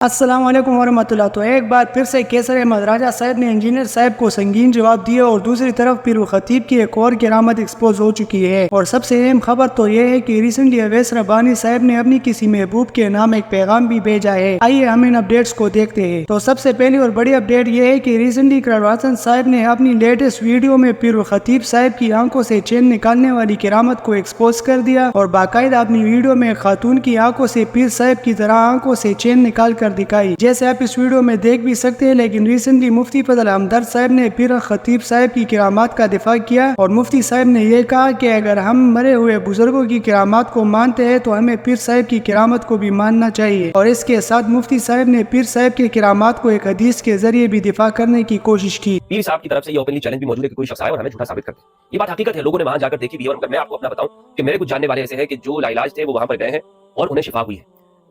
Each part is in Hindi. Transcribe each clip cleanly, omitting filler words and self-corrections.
अस्सलाम वालेकुम वरहमतुल्लाह। तो एक बार फिर से कैसर अहमद राजा साहब ने इंजीनियर साहब को संगीन जवाब दिया और दूसरी तरफ पीर खतीब की एक और करामत एक्सपोज हो चुकी है। और सबसे अहम खबर तो यह है कि रिसेंटली अवैस रब्बानी साहब ने अपनी किसी महबूब के नाम एक पैगाम भी भेजा है। आइए हम इन अपडेट्स को देखते हैं। तो सबसे पहली और बड़ी अपडेट यह है कि रिसेंटली इकरार वासन साहब ने अपनी लेटेस्ट वीडियो में पीर खतीब साहब की आंखों से चैन निकालने वाली करामत को एक्सपोज कर दिया और बाकायदा अपनी वीडियो में खातून की आंखों से पीर साहब की तरह आंखों से चैन निकाल कर दिखाई, जैसे आप इस वीडियो में देख भी सकते हैं। लेकिन रिसेंटली मुफ्ती फजल हमदर्द साहब ने पीर खतीब साहब की करामात का दिफा किया और मुफ्ती साहब ने यह कहा कि अगर हम मरे हुए बुजुर्गों की करामात को मानते हैं तो हमें पीर साहब की करामत को भी मानना चाहिए। और इसके साथ मुफ्ती साहब ने पीर साहब की करामात को एक हदीस के जरिए भी दिफा करने की कोशिश की। पीर साहब की तरफ से ये ओपनली चैलेंज भी मौजूद है कि कोई शख्स आए और हमें झूठा साबित कर दे। ये बात हकीकत है, लोगों ने वहां जाकर देखी भी है। और मैं आपको अपना बताऊं कि मेरे कुछ जानने वाले ऐसे हैं कि जो लाइलाज थे वो वहां पर गए हैं और उन्हें शिफा हुई है,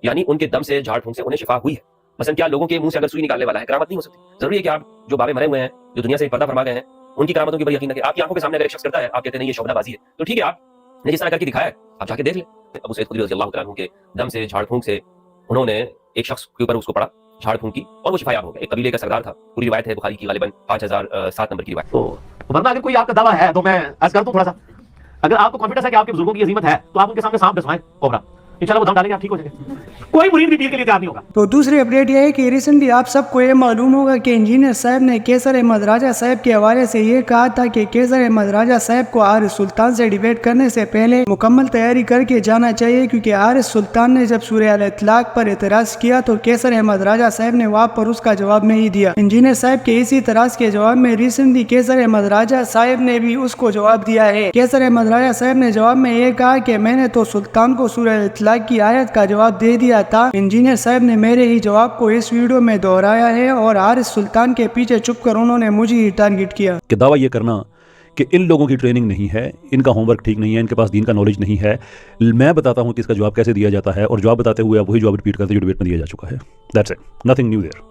यानी उनके दम से, झाड़ फूंक से उन्हें शिफा हुई है। मसलन क्या लोगों के मुंह से अगर सुई निकालने वाला है, करामत नहीं हो सकती। जरूरी है कि आप जो बाबे मरे हुए हैं, जो दुनिया से पर्दा फरमा गए हैं, उनकी करामतों के ऊपर यकीन रखें। आपकी आंखों के सामने अगर एक शख्स करता है, आप कहते हैं ये शोभनाबाजी है, तो ठीक है, आपने जिस तरह करके दिखाया है आप जाके देख लें। अबू सईद खुदरी रज़ियल्लाहु तआला अन्हु के दम से, झाड़ फूंक से उन्होंने एक शख्स के ऊपर उसको पड़ा, झाड़ फूंक की, और वो शिफायाब हो गया। एक कबीले का सरदार था। पूरी रिवायत है बुखारी की, गालिबन 5007 नंबर की रिवायत। तो वरना अगर कोई आपका दावा है तो मैं अर्ज कर दूं थोड़ा सा, अगर आपको कॉन्फिडेंस है कि आपके बुजुर्गों की अजीमत है तो आप उनके सामने सांप डसवाएं, कोबरा, इंशाल्लाह वो दम डालेंगे, आप ठीक हो जाएंगे। कोई मुरीद भी पीर के लिए तैयार नहीं होगा। तो दूसरी अपडेट यह है कि रिसेंटली आप सबको ये मालूम होगा कि इंजीनियर साहब ने कैसर अहमद राजा साहब के हवाले से ये कहा था कि कैसर अहमद राजा साहब को आरिफ सुल्तान से डिबेट करने से पहले मुकम्मल तैयारी करके जाना चाहिए, क्योंकि आरिफ सुल्तान ने जब सूरह अल इत्लाक पर एतराज किया तो कैसर अहमद राजा साहब ने वहाँ पर उसका जवाब नहीं दिया। इंजीनियर साहब के इसी एतराज के जवाब में रिसेंटली कैसर अहमद राजा साहब ने भी उसको जवाब दिया है। कैसर अहमद राजा साहब ने जवाब में ये कहा कि मैंने तो सुल्तान को सूरह अल इत्लाक की आयत का जवाब दे दिया था। इंजीनियर साहब ने मेरे ही जवाब को इस वीडियो में दोहराया है और आरिफ सुल्तान के पीछे चुप कर उन्होंने मुझे ही टारगेट किया। कि दावा ये करना कि इन लोगों की ट्रेनिंग नहीं है, इनका होमवर्क ठीक नहीं है, इनके पास दीन का नॉलेज नहीं है। मैं बताता हूँ कि इसका जवाब कैसे दिया जाता है और जवाब बताते हुए आप वही जवाब रिपीट करते जो डिबेट में दिया जा चुका है। That's it, nothing new there.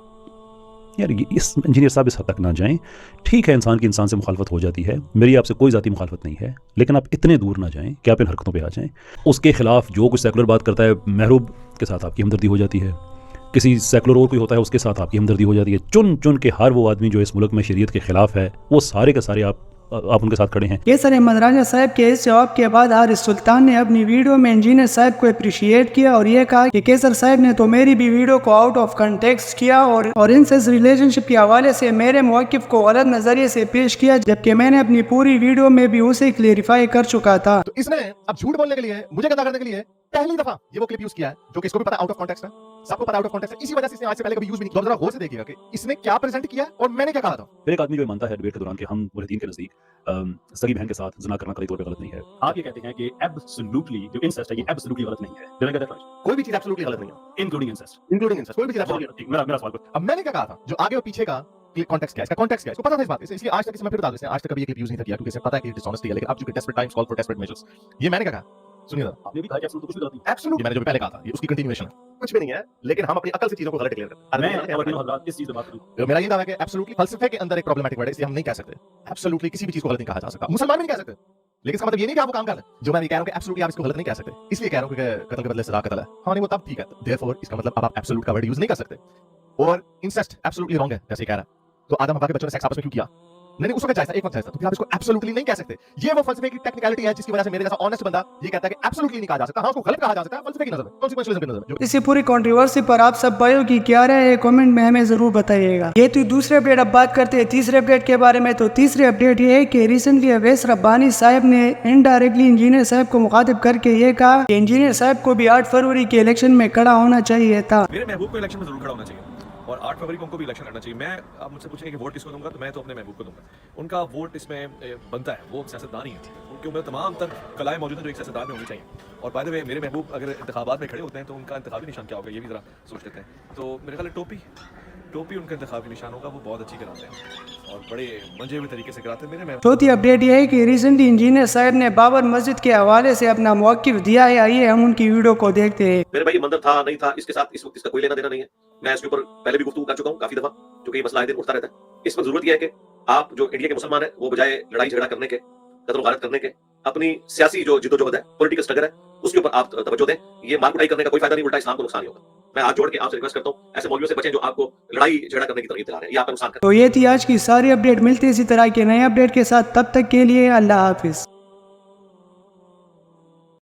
यार इस इंजीनियर साहब इस हद तक ना जाएं। ठीक है, इंसान की इंसान से मुखालफत हो जाती है, मेरी आपसे कोई ज़ाती मुखालफत नहीं है, लेकिन आप इतने दूर ना जाएं कि आप इन हरकतों पे आ जाएं। उसके खिलाफ जो कुछ सेकुलर बात करता है, महरूब के साथ आपकी हमदर्दी हो जाती है, किसी सेकुलर और कोई होता है उसके साथ आपकी हमदर्दी हो जाती है। चुन चुन के हर वो आदमी जो इस मुल्क में शरीयत के खिलाफ है, वो सारे के सारे आप उनके साथ खड़े हैं। कैसर अहमद राजा साहब के इस जवाब के बाद आरिफ सुल्तान ने अपनी वीडियो में इंजीनियर साहब को अप्रिशिएट किया और ये कहा कि कैसर साहब ने तो मेरी भी वीडियो को आउट ऑफ कंटेक्स्ट किया और इंसेस्ट रिलेशनशिप के हवाले से मेरे मौक़िफ़ को गलत नजरिए से पेश किया, जबकि मैंने अपनी पूरी वीडियो में भी उसे क्लेरिफाई कर चुका था। तो इसने अब झूठ बोलने के लिए, मुझे गदा करने के लिए पहली दफा ये वो क्लिप यूज किया है, जो कि इसको भी पता आउट ऑफ कॉन्टेक्स्ट है, सबको पता आउट ऑफ कॉन्टेक्स्ट है। इसी वजह से इसने आज से पहले कभी यूज भी नहीं किया। जरा गौर से देखिएगा कि इसने क्या प्रेजेंट किया और मैंने क्या कहा था। फिर एक आदमी जो मानता है डिबेट के दौरान कि हम मुल्हिदीन के नज़दीक सगी बहन के साथ ज़िना करना कई तौर पे गलत नहीं है, आप ये कहते हैं कि एब्सोल्युटली जो इंसेस्ट है ये एब्सोल्युटली गलत नहीं है। Did I get that right? कोई भी चीज एब्सोल्युटली गलत नहीं है, इंक्लूडिंग इंसेस्ट। Including incest. कोई भी चीज एब्सोल्युटली ठीक, मेरा सवाल को अब मैंने क्या कहा था, जो आगे और पीछे का कॉन्टेक्स्ट क्या है, इसका कॉन्टेक्स्ट क्या है, इसको पता था इस बात से, इसलिए आज तक इसमें फिर बता देते हैं, आज तक कभी ये क्लिप यूज नहीं किया क्योंकि इसे पता है कि डिसऑनेस्टी है। लेकिन अब जो desperate times call for desperate measures, ये मैंने क्या कहा, सुनिए जरा। आपने भी कहा कि एब्सोल्यूट कुछ भी गलत नहीं। एब्सोल्युटली मैंने जो पहले कहा था, ये उसकी कंटिन्यूएशन है, कुछ भी नहीं है, लेकिन हम अपनी अकल से चीजों को गलत डिक्लेयर करते हैं। मैं किस चीज़ पे बात करूं? मेरा ये दावा है कि एब्सोल्युटली फलसफे के अंदर एक प्रॉब्लमेटिक वर्ड है, इसलिए हम नहीं कह सकते एब्सोल्युटली किसी भी चीज को गलत नहीं कहा जा सकता। मुसलमान भी नहीं कह सकते, लेकिन इसका मतलब ये नहीं कि आप वो काम कर रहे हैं जो मैं कह रहा हूं कि एब्सोल्युटली आप इसको गलत नहीं कह सकते, इसलिए कह रहा हूं कि कत्ल के बदले सजा कत्ल है। हाँ नहीं, वो तब ठीक है, देयरफॉर इसका मतलब अब आप एब्सोल्यूट का वर्ड यूज नहीं कर सकते। और इंसेस्ट एब्सोल्युटली रॉन्ग है जैसे कह रहा है, तो आदम हवा के बच्चों ने सेक्स आपस में क्यों किया? नहीं, उस वक्त जायज था, एक वक्त जायज था, तो फिर आप इसको एब्सोल्युटली नहीं कह सकते। ये वो फलसफे की टेक्निकलिटी है जिसकी वजह से मेरे जैसा ऑनेस्ट बंदा ये कहता है कि एब्सोल्युटली नहीं कहा जा सकता। हाँ, उसको गलत कहा जा सकता है फलसफे की नजर में, कॉन्सिक्वेंशियलिज्म की नजर में। इसी पूरी कंट्रोवर्सी पर आप सब भाइयों की क्या राय है, कमेंट में हमें जरूर बताइएगा। ये तो दूसरे अपडेट। अब बात करते हैं तीसरे अपडेट के बारे में। तो तीसरी अपडेट ये है कि रिसेंटली अवैस रब्बानी साहब ने इनडायरेक्टली इंजीनियर साहब को मुखातिब करके ये कहा कि इंजीनियर साहब को भी 8 फरवरी के इलेक्शन में खड़ा होना चाहिए था। मेरे महबूब को इलेक्शन में जरूर खड़ा होना चाहिए और 8 फरवरी को उनको भी इलेक्शन लड़ना चाहिए। मैं, आप मुझसे पूछेंगे कि वोट किसको दूंगा, तो मैं तो अपने महबूब को दूंगा। उनका वोट इसमें बनता है, वो सियासतदान ही है, उनके ऊपर तमाम तर कलाएं मौजूद हैं जो एक सियासतदान में होनी चाहिए। और बाय द वे मेरे महबूब अगर इंतखाबात में खड़े होते हैं तो उनका इंतखाबी निशान क्या होगा, ये भी जरा सोच लेते हैं। तो मेरे ख्याल टोपी उनका इंतखाबी निशान होगा, वो बहुत अच्छी कराते हैं और बड़े मंजे हुए तरीके से कराते हैं मेरे महबूब। चौथी अपडेट ये है कि रिसेंटली इंजीनियर साहब ने बाबर मस्जिद के हवाले से अपना मौक़िफ़ दिया है। आइए हम उनकी वीडियो को देखते हैं। मेरे भाई मंदिर था नहीं था, इसके साथ इस वक्त इसका कोई लेना देना नहीं है। मैं इसके ऊपर पहले भी गुफ्तगू कर चुका हूँ काफी दफा, क्योंकि ये मसला आए दिन उठता रहता है। इस वक्त जरूरत यह है कि आप जो इंडिया के मुसलमान है, वो बजाय लड़ाई झगड़ा करने के, कत्ल गारत करने के, अपनी सियासी जो जिद्दोजहद है, पॉलिटिकल स्ट्रगल है, उसके ऊपर आप तवज्जो दें। ये मार कुटाई करने का कोई फायदा नहीं, उल्टा इस्लाम को नुकसान ही होगा। मैं हाथ जोड़ के आपसे रिक्वेस्ट करता हूँ ऐसे मौलवियों से बचें जो आपको लड़ाई झगड़ा करने की तरफ दिला रहे हैं, ये आपका नुकसान कर तो ये थी आज की सारी अपडेट। मिलते हैं इसी तरह के नए अपडेट के साथ, तब तक के लिए अल्लाह हाफिज।